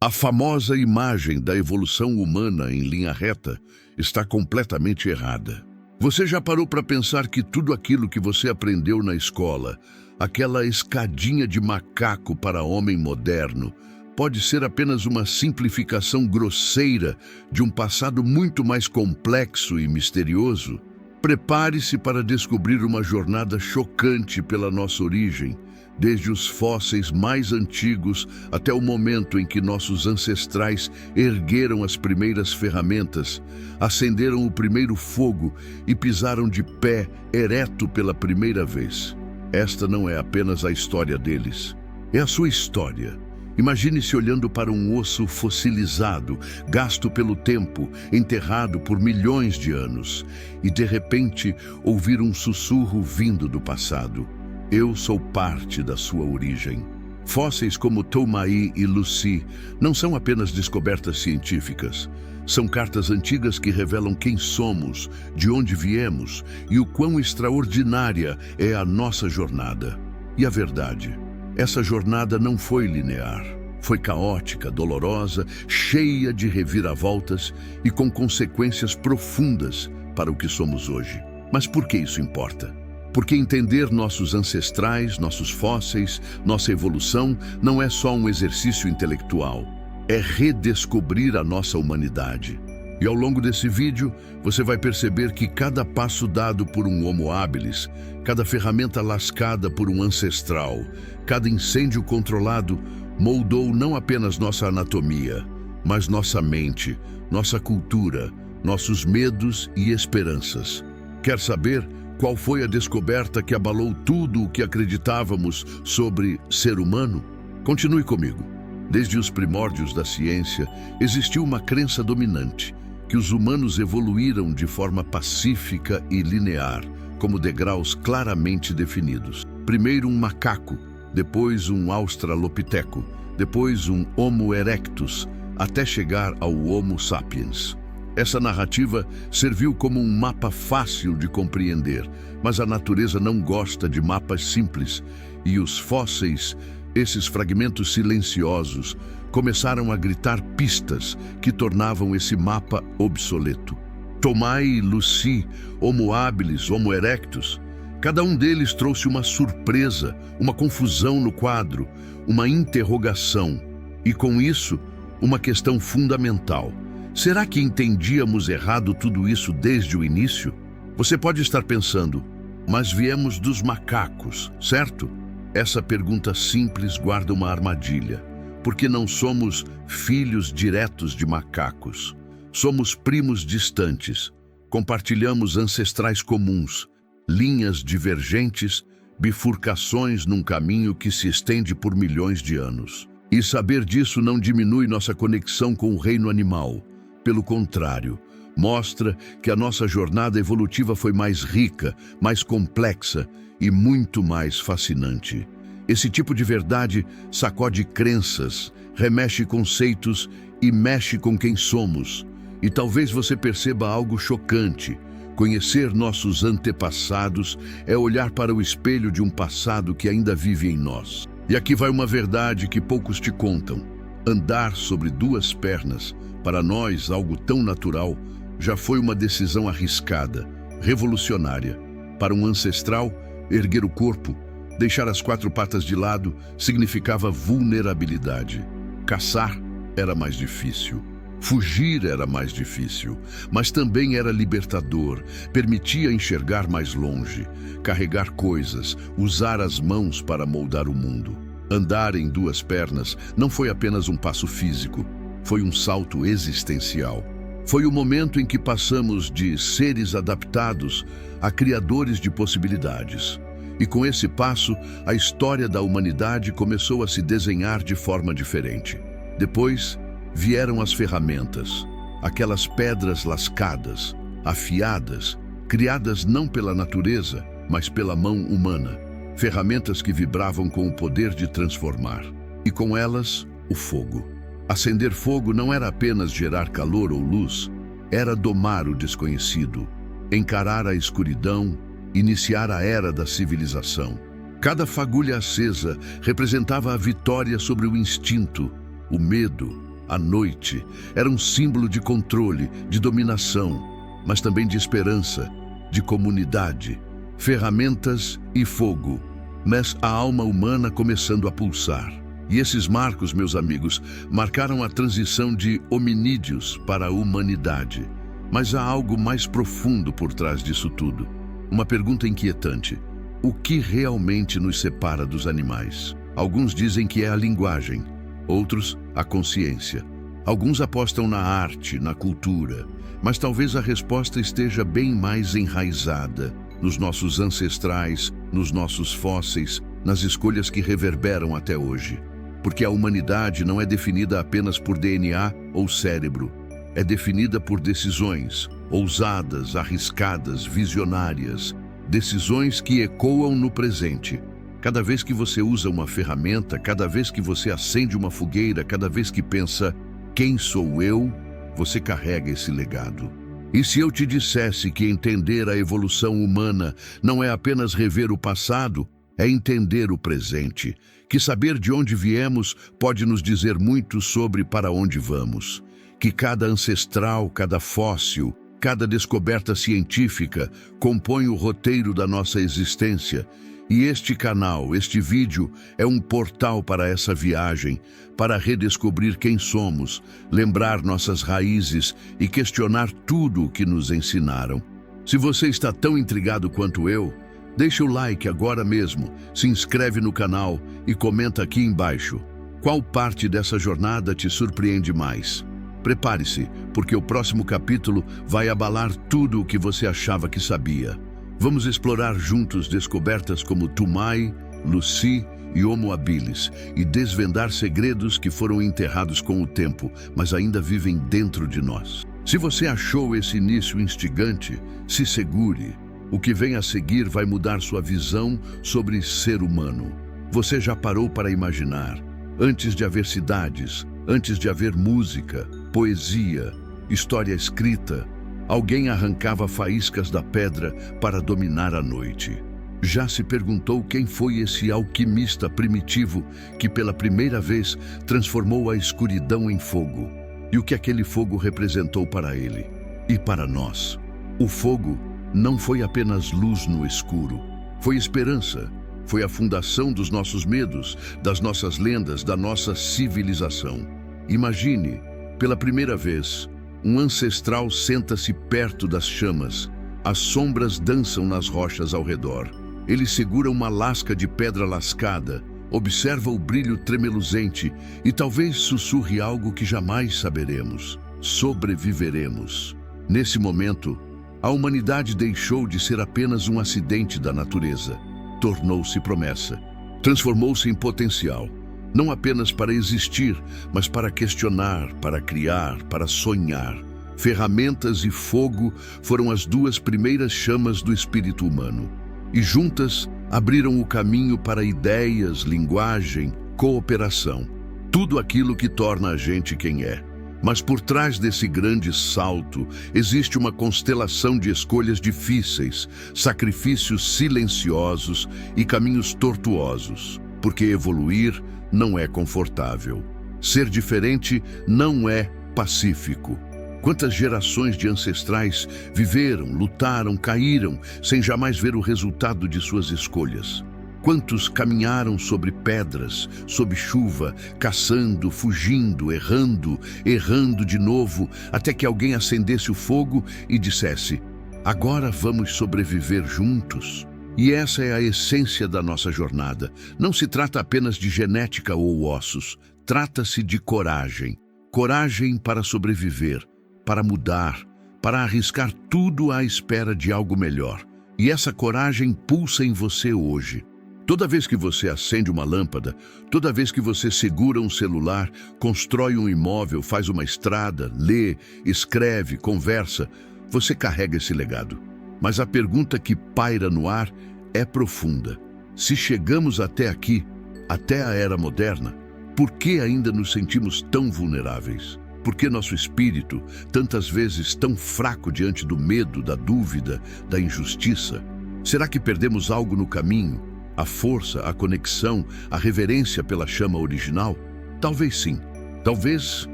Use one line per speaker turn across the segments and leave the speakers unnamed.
A famosa imagem da evolução humana em linha reta está completamente errada. Você já parou para pensar que tudo aquilo que você aprendeu na escola, aquela escadinha de macaco para homem moderno, pode ser apenas uma simplificação grosseira de um passado muito mais complexo e misterioso? Prepare-se para descobrir uma jornada chocante pela nossa origem, desde os fósseis mais antigos até o momento em que nossos ancestrais ergueram as primeiras ferramentas, acenderam o primeiro fogo e pisaram de pé ereto pela primeira vez. Esta não é apenas a história deles, é a sua história. Imagine-se olhando para um osso fossilizado, gasto pelo tempo, enterrado por milhões de anos, e de repente ouvir um sussurro vindo do passado. Eu sou parte da sua origem. Fósseis como Toumaï e Lucy não são apenas descobertas científicas. São cartas antigas que revelam quem somos, de onde viemos e o quão extraordinária é a nossa jornada. E a verdade, essa jornada não foi linear. Foi caótica, dolorosa, cheia de reviravoltas e com consequências profundas para o que somos hoje. Mas por que isso importa? Porque entender nossos ancestrais, nossos fósseis, nossa evolução não é só um exercício intelectual, é redescobrir a nossa humanidade. E ao longo desse vídeo, você vai perceber que cada passo dado por um Homo habilis, cada ferramenta lascada por um ancestral, cada incêndio controlado, moldou não apenas nossa anatomia, mas nossa mente, nossa cultura, nossos medos e esperanças. Quer saber qual foi a descoberta que abalou tudo o que acreditávamos sobre ser humano? Continue comigo. Desde os primórdios da ciência, existiu uma crença dominante, que os humanos evoluíram de forma pacífica e linear, como degraus claramente definidos. Primeiro um macaco, depois um australopiteco, depois um Homo erectus, até chegar ao Homo sapiens. Essa narrativa serviu como um mapa fácil de compreender, mas a natureza não gosta de mapas simples, e os fósseis, esses fragmentos silenciosos, começaram a gritar pistas que tornavam esse mapa obsoleto. Toumaï, Lucy, Homo habilis, Homo erectus, cada um deles trouxe uma surpresa, uma confusão no quadro, uma interrogação, e com isso, uma questão fundamental. Será que entendíamos errado tudo isso desde o início? Você pode estar pensando, mas viemos dos macacos, certo? Essa pergunta simples guarda uma armadilha, porque não somos filhos diretos de macacos. Somos primos distantes, compartilhamos ancestrais comuns, linhas divergentes, bifurcações num caminho que se estende por milhões de anos. E saber disso não diminui nossa conexão com o reino animal. Pelo contrário, mostra que a nossa jornada evolutiva foi mais rica, mais complexa e muito mais fascinante. Esse tipo de verdade sacode crenças, remexe conceitos e mexe com quem somos. E talvez você perceba algo chocante. Conhecer nossos antepassados é olhar para o espelho de um passado que ainda vive em nós. E aqui vai uma verdade que poucos te contam. Andar sobre duas pernas, para nós, algo tão natural, já foi uma decisão arriscada, revolucionária. Para um ancestral, erguer o corpo, deixar as quatro patas de lado, significava vulnerabilidade. Caçar era mais difícil. Fugir era mais difícil, mas também era libertador, permitia enxergar mais longe, carregar coisas, usar as mãos para moldar o mundo. Andar em duas pernas não foi apenas um passo físico, foi um salto existencial. Foi o momento em que passamos de seres adaptados a criadores de possibilidades. E com esse passo, a história da humanidade começou a se desenhar de forma diferente. Depois, vieram as ferramentas, aquelas pedras lascadas, afiadas, criadas não pela natureza, mas pela mão humana. Ferramentas que vibravam com o poder de transformar. E com elas, o fogo. Acender fogo não era apenas gerar calor ou luz, era domar o desconhecido, encarar a escuridão, iniciar a era da civilização. Cada fagulha acesa representava a vitória sobre o instinto, o medo, a noite, era um símbolo de controle, de dominação, mas também de esperança, de comunidade, ferramentas e fogo, mas a alma humana começando a pulsar. E esses marcos, meus amigos, marcaram a transição de hominídeos para a humanidade. Mas há algo mais profundo por trás disso tudo. Uma pergunta inquietante. O que realmente nos separa dos animais? Alguns dizem que é a linguagem, outros a consciência. Alguns apostam na arte, na cultura, mas talvez a resposta esteja bem mais enraizada nos nossos ancestrais, nos nossos fósseis, nas escolhas que reverberam até hoje. Porque a humanidade não é definida apenas por DNA ou cérebro. É definida por decisões, ousadas, arriscadas, visionárias. Decisões que ecoam no presente. Cada vez que você usa uma ferramenta, cada vez que você acende uma fogueira, cada vez que pensa, quem sou eu? Você carrega esse legado. E se eu te dissesse que entender a evolução humana não é apenas rever o passado, é entender o presente, que saber de onde viemos pode nos dizer muito sobre para onde vamos, que cada ancestral, cada fóssil, cada descoberta científica compõe o roteiro da nossa existência. E este canal, este vídeo, é um portal para essa viagem, para redescobrir quem somos, lembrar nossas raízes e questionar tudo o que nos ensinaram. Se você está tão intrigado quanto eu, deixa o like agora mesmo, se inscreve no canal e comenta aqui embaixo. Qual parte dessa jornada te surpreende mais? Prepare-se, porque o próximo capítulo vai abalar tudo o que você achava que sabia. Vamos explorar juntos descobertas como Tumai, Lucy e Homo habilis e desvendar segredos que foram enterrados com o tempo, mas ainda vivem dentro de nós. Se você achou esse início instigante, se segure. O que vem a seguir vai mudar sua visão sobre ser humano. Você já parou para imaginar, antes de haver cidades, antes de haver música, poesia, história escrita, alguém arrancava faíscas da pedra para dominar a noite. Já se perguntou quem foi esse alquimista primitivo que pela primeira vez transformou a escuridão em fogo? E o que aquele fogo representou para ele e para nós? O fogo não foi apenas luz no escuro, foi esperança, foi a fundação dos nossos medos, das nossas lendas, da nossa civilização. Imagine, pela primeira vez, um ancestral senta-se perto das chamas. As sombras dançam nas rochas ao redor. Ele segura uma lasca de pedra lascada, observa o brilho tremeluzente e talvez sussurre algo que jamais saberemos. Sobreviveremos. Nesse momento, a humanidade deixou de ser apenas um acidente da natureza. Tornou-se promessa. Transformou-se em potencial. Não apenas para existir, mas para questionar, para criar, para sonhar. Ferramentas e fogo foram as duas primeiras chamas do espírito humano. E juntas abriram o caminho para ideias, linguagem, cooperação. Tudo aquilo que torna a gente quem é. Mas por trás desse grande salto, existe uma constelação de escolhas difíceis, sacrifícios silenciosos e caminhos tortuosos. Porque evoluir não é confortável. Ser diferente não é pacífico. Quantas gerações de ancestrais viveram, lutaram, caíram, sem jamais ver o resultado de suas escolhas? Quantos caminharam sobre pedras, sob chuva, caçando, fugindo, errando de novo, até que alguém acendesse o fogo e dissesse: agora vamos sobreviver juntos? E essa é a essência da nossa jornada. Não se trata apenas de genética ou ossos. Trata-se de coragem. Coragem para sobreviver, para mudar, para arriscar tudo à espera de algo melhor. E essa coragem pulsa em você hoje. Toda vez que você acende uma lâmpada, toda vez que você segura um celular, constrói um imóvel, faz uma estrada, lê, escreve, conversa, você carrega esse legado. Mas a pergunta que paira no ar é profunda. Se chegamos até aqui, até a era moderna, por que ainda nos sentimos tão vulneráveis? Por que nosso espírito, tantas vezes tão fraco diante do medo, da dúvida, da injustiça? Será que perdemos algo no caminho? A força, a conexão, a reverência pela chama original? Talvez sim. Talvez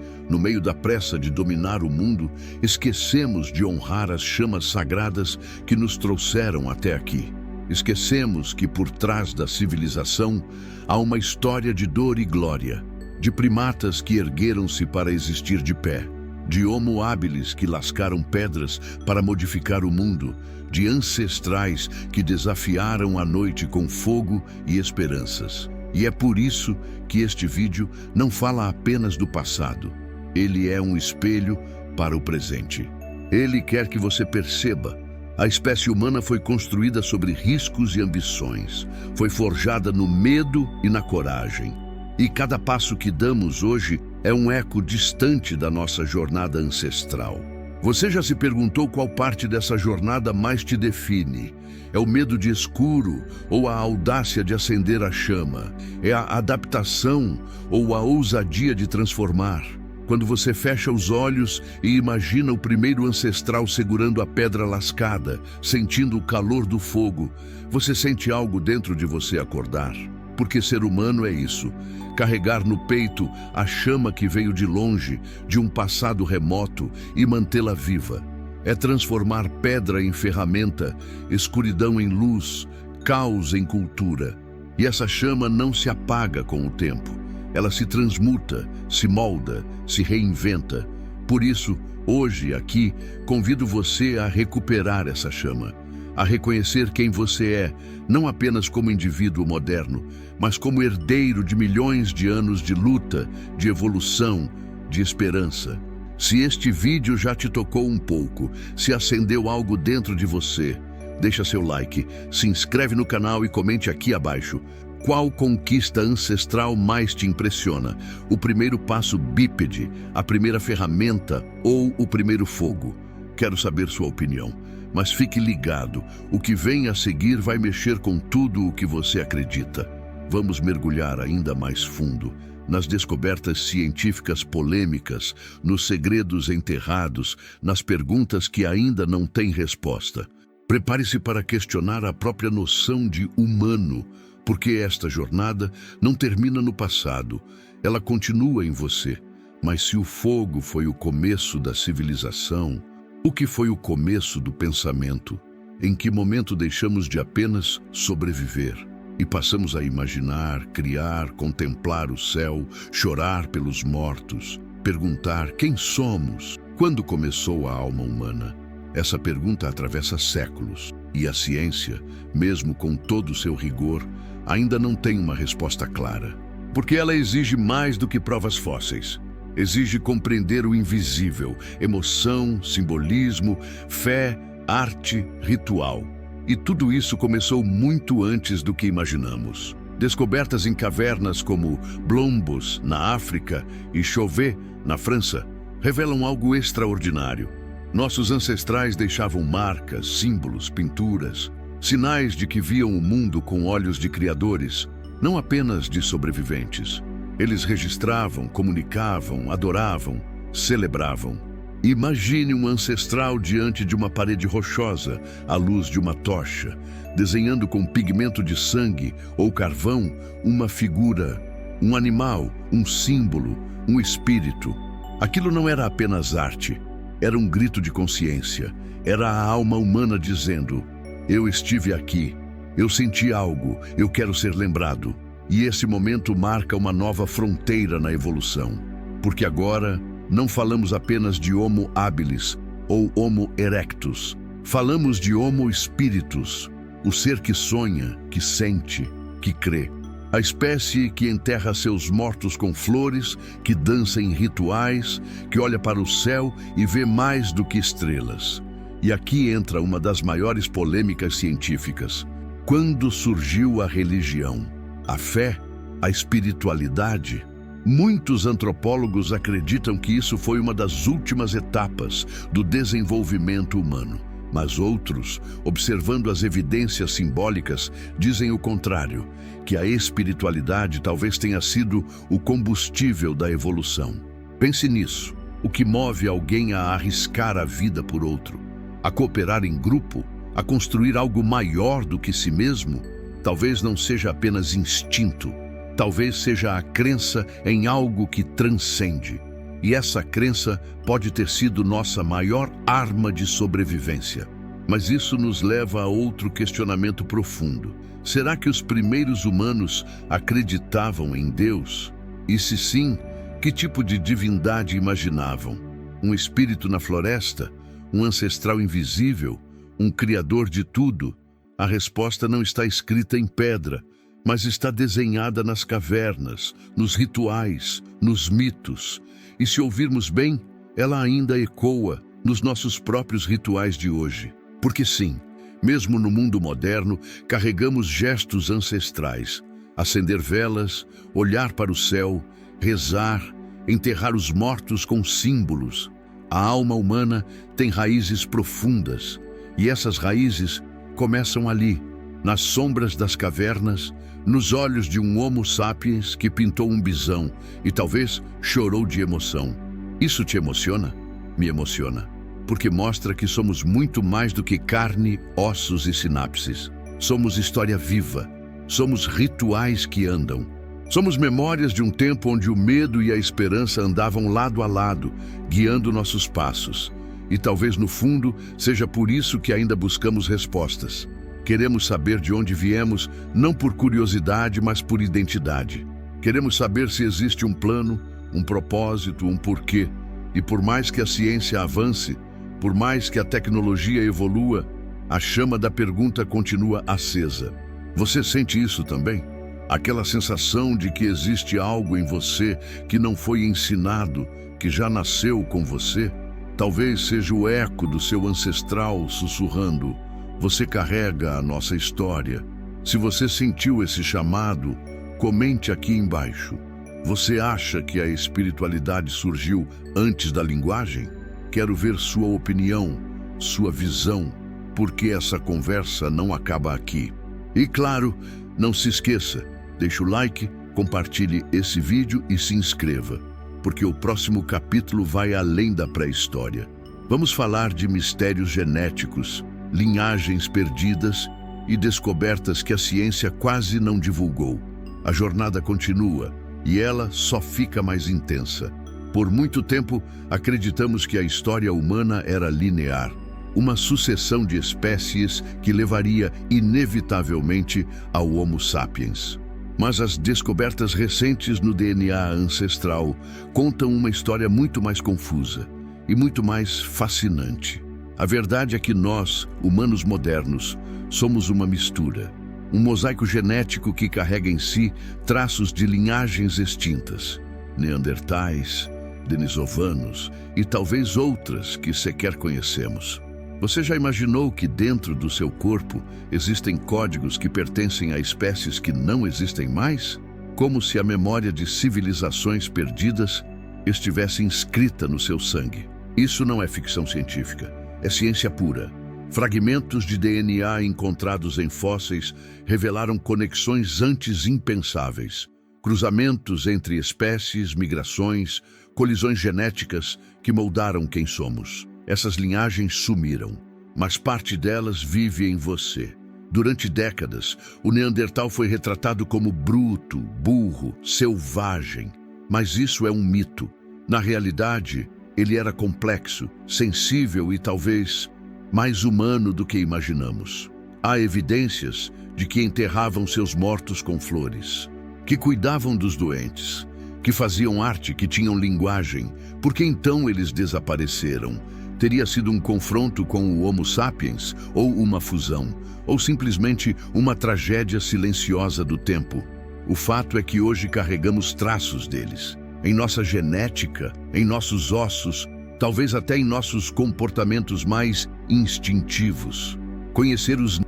No meio da pressa de dominar o mundo, esquecemos de honrar as chamas sagradas que nos trouxeram até aqui. Esquecemos que por trás da civilização há uma história de dor e glória, de primatas que ergueram-se para existir de pé, de homo habilis que lascaram pedras para modificar o mundo, de ancestrais que desafiaram a noite com fogo e esperanças. E é por isso que este vídeo não fala apenas do passado. Ele é um espelho para o presente. Ele quer que você perceba: a espécie humana foi construída sobre riscos e ambições, foi forjada no medo e na coragem. E cada passo que damos hoje é um eco distante da nossa jornada ancestral. Você já se perguntou qual parte dessa jornada mais te define? É o medo de escuro ou a audácia de acender a chama? É a adaptação ou a ousadia de transformar? Quando você fecha os olhos e imagina o primeiro ancestral segurando a pedra lascada, sentindo o calor do fogo, você sente algo dentro de você acordar. Porque ser humano é isso: carregar no peito a chama que veio de longe, de um passado remoto, e mantê-la viva. É transformar pedra em ferramenta, escuridão em luz, caos em cultura. E essa chama não se apaga com o tempo. Ela se transmuta, se molda, se reinventa. Por isso, hoje, aqui, convido você a recuperar essa chama, a reconhecer quem você é, não apenas como indivíduo moderno, mas como herdeiro de milhões de anos de luta, de evolução, de esperança. Se este vídeo já te tocou um pouco, se acendeu algo dentro de você, deixa seu like, se inscreve no canal e comente aqui abaixo. Qual conquista ancestral mais te impressiona? O primeiro passo bípede, a primeira ferramenta ou o primeiro fogo? Quero saber sua opinião. Mas fique ligado, o que vem a seguir vai mexer com tudo o que você acredita. Vamos mergulhar ainda mais fundo, nas descobertas científicas polêmicas, nos segredos enterrados, nas perguntas que ainda não têm resposta. Prepare-se para questionar a própria noção de humano, porque esta jornada não termina no passado, ela continua em você. Mas se o fogo foi o começo da civilização, o que foi o começo do pensamento? Em que momento deixamos de apenas sobreviver e passamos a imaginar, criar, contemplar o céu, chorar pelos mortos, perguntar quem somos? Quando começou a alma humana? Essa pergunta atravessa séculos, e a ciência, mesmo com todo o seu rigor, ainda não tem uma resposta clara. Porque ela exige mais do que provas fósseis. Exige compreender o invisível, emoção, simbolismo, fé, arte, ritual. E tudo isso começou muito antes do que imaginamos. Descobertas em cavernas como Blombos, na África, e Chauvet, na França, revelam algo extraordinário. Nossos ancestrais deixavam marcas, símbolos, pinturas, sinais de que viam o mundo com olhos de criadores, não apenas de sobreviventes. Eles registravam, comunicavam, adoravam, celebravam. Imagine um ancestral diante de uma parede rochosa, à luz de uma tocha, desenhando com pigmento de sangue ou carvão uma figura, um animal, um símbolo, um espírito. Aquilo não era apenas arte, era um grito de consciência. Era a alma humana dizendo: eu estive aqui, eu senti algo, eu quero ser lembrado. E esse momento marca uma nova fronteira na evolução. Porque agora não falamos apenas de Homo habilis ou Homo erectus. Falamos de Homo spiritus, o ser que sonha, que sente, que crê. A espécie que enterra seus mortos com flores, que dança em rituais, que olha para o céu e vê mais do que estrelas. E aqui entra uma das maiores polêmicas científicas. Quando surgiu a religião? A fé? A espiritualidade? Muitos antropólogos acreditam que isso foi uma das últimas etapas do desenvolvimento humano. Mas outros, observando as evidências simbólicas, dizem o contrário, que a espiritualidade talvez tenha sido o combustível da evolução. Pense nisso. O que move alguém a arriscar a vida por outro, a cooperar em grupo, a construir algo maior do que si mesmo, talvez não seja apenas instinto, talvez seja a crença em algo que transcende. E essa crença pode ter sido nossa maior arma de sobrevivência. Mas isso nos leva a outro questionamento profundo. Será que os primeiros humanos acreditavam em Deus? E se sim, que tipo de divindade imaginavam? Um espírito na floresta? Um ancestral invisível? Um criador de tudo? A resposta não está escrita em pedra, mas está desenhada nas cavernas, nos rituais, nos mitos. E se ouvirmos bem, ela ainda ecoa nos nossos próprios rituais de hoje. Porque sim, mesmo no mundo moderno, carregamos gestos ancestrais. Acender velas, olhar para o céu, rezar, enterrar os mortos com símbolos. A alma humana tem raízes profundas, e essas raízes começam ali, nas sombras das cavernas, nos olhos de um Homo sapiens que pintou um bisão e talvez chorou de emoção. Isso te emociona? Me emociona, porque mostra que somos muito mais do que carne, ossos e sinapses. Somos história viva, somos rituais que andam. Somos memórias de um tempo onde o medo e a esperança andavam lado a lado, guiando nossos passos. E talvez no fundo seja por isso que ainda buscamos respostas. Queremos saber de onde viemos, não por curiosidade, mas por identidade. Queremos saber se existe um plano, um propósito, um porquê. E por mais que a ciência avance, por mais que a tecnologia evolua, a chama da pergunta continua acesa. Você sente isso também? Aquela sensação de que existe algo em você que não foi ensinado, que já nasceu com você? Talvez seja o eco do seu ancestral sussurrando: você carrega a nossa história. Se você sentiu esse chamado, comente aqui embaixo. Você acha que a espiritualidade surgiu antes da linguagem? Quero ver sua opinião, sua visão, porque essa conversa não acaba aqui. E claro, não se esqueça, deixe o like, compartilhe esse vídeo e se inscreva, porque o próximo capítulo vai além da pré-história. Vamos falar de mistérios genéticos, linhagens perdidas e descobertas que a ciência quase não divulgou. A jornada continua e ela só fica mais intensa. Por muito tempo, acreditamos que a história humana era linear, uma sucessão de espécies que levaria inevitavelmente ao Homo sapiens. Mas as descobertas recentes no DNA ancestral contam uma história muito mais confusa e muito mais fascinante. A verdade é que nós, humanos modernos, somos uma mistura, um mosaico genético que carrega em si traços de linhagens extintas, neandertais, denisovanos e talvez outras que sequer conhecemos. Você já imaginou que dentro do seu corpo existem códigos que pertencem a espécies que não existem mais? Como se a memória de civilizações perdidas estivesse inscrita no seu sangue. Isso não é ficção científica, é ciência pura. Fragmentos de DNA encontrados em fósseis revelaram conexões antes impensáveis. Cruzamentos entre espécies, migrações, colisões genéticas que moldaram quem somos. Essas linhagens sumiram, mas parte delas vive em você. Durante décadas, o Neandertal foi retratado como bruto, burro, selvagem. Mas isso é um mito. Na realidade, ele era complexo, sensível e talvez mais humano do que imaginamos. Há evidências de que enterravam seus mortos com flores, que cuidavam dos doentes, que faziam arte, que tinham linguagem. Por que então eles desapareceram? Teria sido um confronto com o Homo sapiens, ou uma fusão, ou simplesmente uma tragédia silenciosa do tempo? O fato é que hoje carregamos traços deles, em nossa genética, em nossos ossos, talvez até em nossos comportamentos mais instintivos. Conhecer os...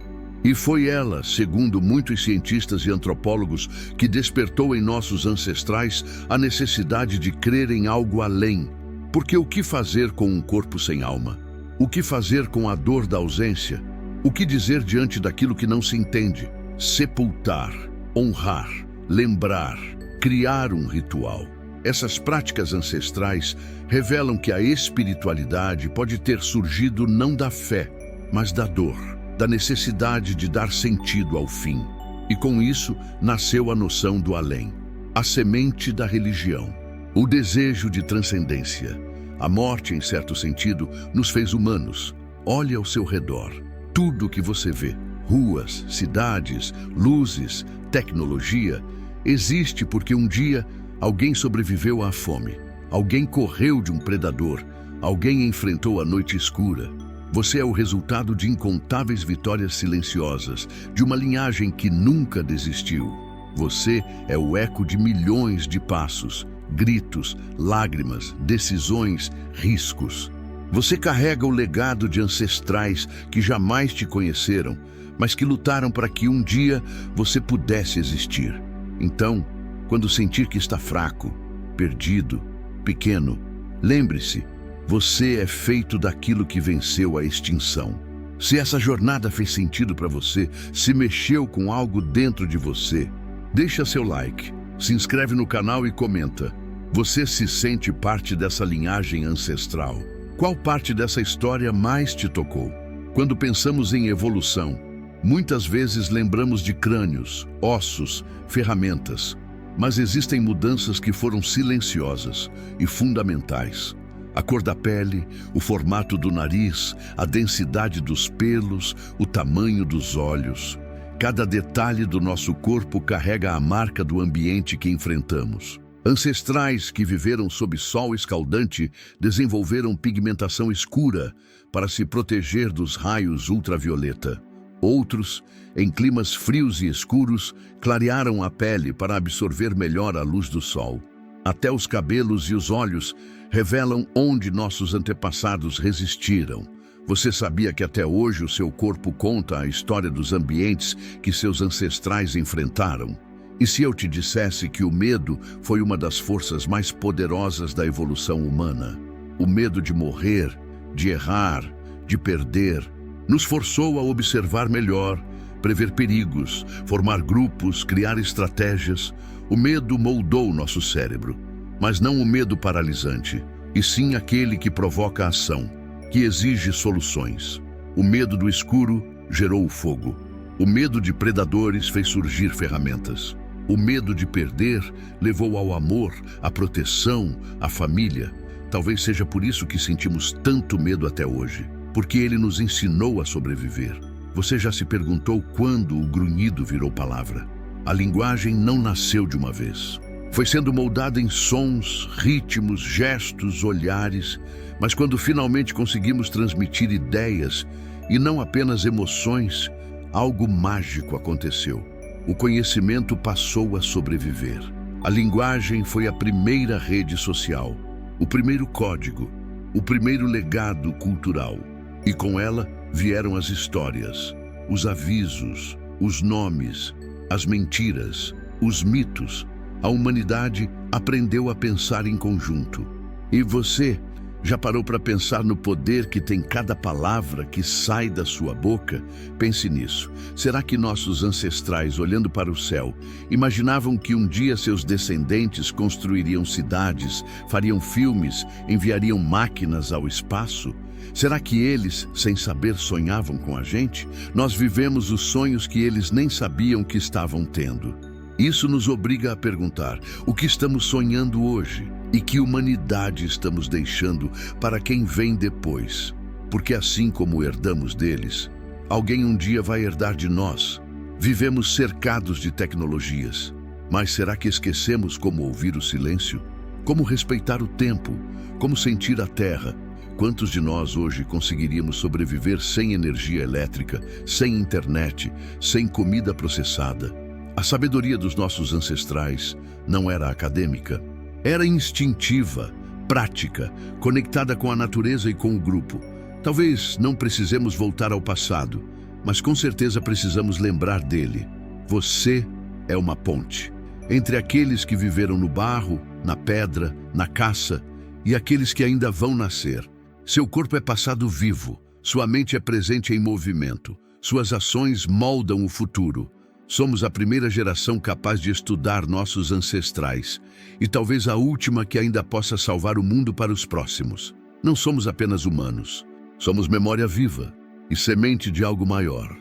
E foi ela, segundo muitos cientistas e antropólogos, que despertou em nossos ancestrais a necessidade de crer em algo além. Porque o que fazer com um corpo sem alma? O que fazer com a dor da ausência? O que dizer diante daquilo que não se entende? Sepultar, honrar, lembrar, criar um ritual. Essas práticas ancestrais revelam que a espiritualidade pode ter surgido não da fé, mas da dor, da necessidade de dar sentido ao fim. E com isso nasceu a noção do além, a semente da religião. O desejo de transcendência. A morte, em certo sentido, nos fez humanos. Olhe ao seu redor. Tudo o que você vê, ruas, cidades, luzes, tecnologia, existe porque um dia alguém sobreviveu à fome. Alguém correu de um predador. Alguém enfrentou a noite escura. Você é o resultado de incontáveis vitórias silenciosas, de uma linhagem que nunca desistiu. Você é o eco de milhões de passos, gritos, lágrimas, decisões, riscos. Você carrega o legado de ancestrais que jamais te conheceram, mas que lutaram para que um dia você pudesse existir. Então, quando sentir que está fraco, perdido, pequeno, lembre-se, você é feito daquilo que venceu a extinção. Se essa jornada fez sentido para você, se mexeu com algo dentro de você, deixa seu like, se inscreve no canal e comenta. Você se sente parte dessa linhagem ancestral? Qual parte dessa história mais te tocou? Quando pensamos em evolução, muitas vezes lembramos de crânios, ossos, ferramentas, mas existem mudanças que foram silenciosas e fundamentais. A cor da pele, o formato do nariz, a densidade dos pelos, o tamanho dos olhos. Cada detalhe do nosso corpo carrega a marca do ambiente que enfrentamos. Ancestrais que viveram sob sol escaldante desenvolveram pigmentação escura para se proteger dos raios ultravioleta. Outros, em climas frios e escuros, clarearam a pele para absorver melhor a luz do sol. Até os cabelos e os olhos revelam onde nossos antepassados resistiram. Você sabia que até hoje o seu corpo conta a história dos ambientes que seus ancestrais enfrentaram? E se eu te dissesse que o medo foi uma das forças mais poderosas da evolução humana? O medo de morrer, de errar, de perder, nos forçou a observar melhor, prever perigos, formar grupos, criar estratégias. O medo moldou nosso cérebro, mas não o medo paralisante, e sim aquele que provoca ação, que exige soluções. O medo do escuro gerou o fogo. O medo de predadores fez surgir ferramentas. O medo de perder levou ao amor, à proteção, à família. Talvez seja por isso que sentimos tanto medo até hoje, porque ele nos ensinou a sobreviver. Você já se perguntou quando o grunhido virou palavra? A linguagem não nasceu de uma vez. Foi sendo moldada em sons, ritmos, gestos, olhares, mas quando finalmente conseguimos transmitir ideias e não apenas emoções, algo mágico aconteceu. O conhecimento passou a sobreviver. A linguagem foi a primeira rede social, o primeiro código, o primeiro legado cultural. E com ela vieram as histórias, os avisos, os nomes, as mentiras, os mitos. A humanidade aprendeu a pensar em conjunto. E você já parou para pensar no poder que tem cada palavra que sai da sua boca? Pense nisso. Será que nossos ancestrais, olhando para o céu, imaginavam que um dia seus descendentes construiriam cidades, fariam filmes, enviariam máquinas ao espaço? Será que eles, sem saber, sonhavam com a gente? Nós vivemos os sonhos que eles nem sabiam que estavam tendo. Isso nos obriga a perguntar o que estamos sonhando hoje e que humanidade estamos deixando para quem vem depois. Porque assim como herdamos deles, alguém um dia vai herdar de nós. Vivemos cercados de tecnologias, mas será que esquecemos como ouvir o silêncio? Como respeitar o tempo? Como sentir a terra? Quantos de nós hoje conseguiríamos sobreviver sem energia elétrica, sem internet, sem comida processada? A sabedoria dos nossos ancestrais não era acadêmica, era instintiva, prática, conectada com a natureza e com o grupo. Talvez não precisemos voltar ao passado, mas com certeza precisamos lembrar dele. Você é uma ponte entre aqueles que viveram no barro, na pedra, na caça e aqueles que ainda vão nascer. Seu corpo é passado vivo, sua mente é presente em movimento, suas ações moldam o futuro. Somos a primeira geração capaz de estudar nossos ancestrais e talvez a última que ainda possa salvar o mundo para os próximos. Não somos apenas humanos, somos memória viva e semente de algo maior.